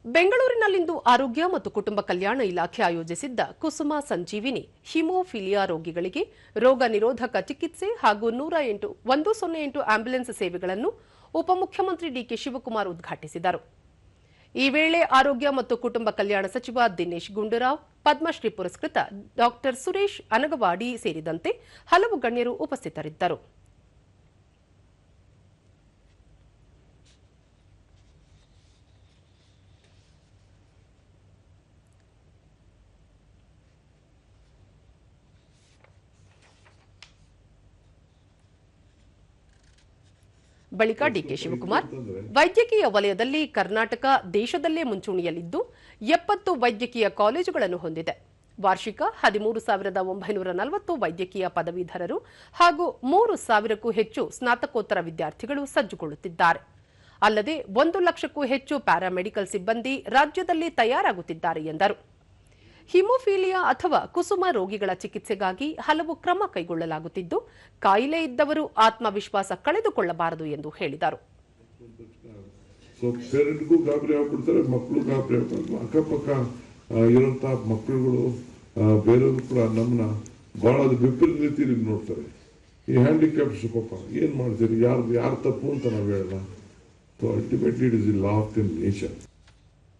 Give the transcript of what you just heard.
ಬೆಂಗಳೂರಿನಲ್ಲಿಂದು ಆರೋಗ್ಯ ಮತ್ತು ಕುಟುಂಬ ಕಲ್ಯಾಣ ಇಲಾಖೆ ಆಯೋಜಿಸಿದ್ದ ಕುಸುಮ ಸಂಜೀವಿನಿ ಹಿಮೋಫಿಲಿಯಾ ರೋಗಿಗಳಿಗೆ ರೋಗ ನಿರೋಧಕ ಚಿಕಿತ್ಸೆ ಹಾಗೂ 108 ಆಂಬ್ಯುಲೆನ್ಸ್ ಸೇವೆಗಳನ್ನು ಉಪಮುಖ್ಯಮಂತ್ರಿ ಡಿಕೆ ಶಿವಕುಮಾರ್ ಉದ್ಘಾಟಿಸಿದರು. ಈ ವೇಳೆ ಆರೋಗ್ಯ ಮತ್ತು ಕುಟುಂಬ ಕಲ್ಯಾಣ ಸಚಿವ ದಿನೇಶ್ ಗುಂಡೂರಾವ್, ಪದ್ಮಶ್ರೀ ಪುರಸ್ಕೃತ ಡಾ ಸುರೇಶ್ ಅನಗವಾಡಿ ಸೇರಿದಂತೆ ಹಲವು ಗಣ್ಯರು ಉಪಸ್ಥಿತರಿದ್ದರು. ಬಳಿಕ ಡಿಕೆ ಶಿವಕುಮಾರ್, ವೈದ್ಯಕೀಯ ವಲಯದಲ್ಲಿ ಕರ್ನಾಟಕ ದೇಶದಲ್ಲೇ ಮುಂಚೂಣಿಯಲ್ಲಿದ್ದು 70 ವೈದ್ಯಕೀಯ ಕಾಲೇಜುಗಳನ್ನು ಹೊಂದಿದೆ. ವಾರ್ಷಿಕ 13,940 ವೈದ್ಯಕೀಯ ಪದವೀಧರರು ಹಾಗೂ 3,000ಕ್ಕೂ ಹೆಚ್ಚು ಸ್ನಾತಕೋತ್ತರ ವಿದ್ಯಾರ್ಥಿಗಳು ಸಜ್ಜುಗೊಳ್ಳುತ್ತಿದ್ದಾರೆ. ಅಲ್ಲದೆ 1 ಲಕ್ಷಕ್ಕೂ ಹೆಚ್ಚು ಪ್ಯಾರಾಮೆಡಿಕಲ್ ಸಿಬ್ಬಂದಿ ರಾಜ್ಯದಲ್ಲಿ ತಯಾರಾಗುತ್ತಿದ್ದಾರೆ ಎಂದರು. ಹಿಮೋಫಿಲಿಯಾ ಅಥವಾ ಕುಸುಮ ರೋಗಿಗಳ ಚಿಕಿತ್ಸೆಗಾಗಿ ಹಲವು ಕ್ರಮ ಕೈಗೊಳ್ಳಲಾಗುತ್ತಿದ್ದು, ಕಾಯಿಲೆ ಇದ್ದವರು ಆತ್ಮವಿಶ್ವಾಸ ಕಳೆದುಕೊಳ್ಳಬಾರದು ಎಂದು ಹೇಳಿದರು. ಮಕ್ಕಳು ಗಾಬರಿ ಅಕ್ಕಪಕ್ಕ ಇರುವಂತಹ ಮಕ್ಕಳುಗಳು ಬೇರೆಯವರು ಕೂಡ ನಮ್ಮನ್ನ ಬಹಳ ವಿಪರೀತ ರೀತಿಯಲ್ಲಿ ನೋಡ್ತಾರೆ. ಈ ಹ್ಯಾಂಡಿಕ್ಯಾಪ್ಸ್ ಪಾಪ ಏನ್ ಮಾಡ್ತೀರಿ, ಯಾರು ತಪ್ಪು ಅಂತ ನಾವು ಹೇಳಲ್ಲ. So ultimately it is the law of the nature.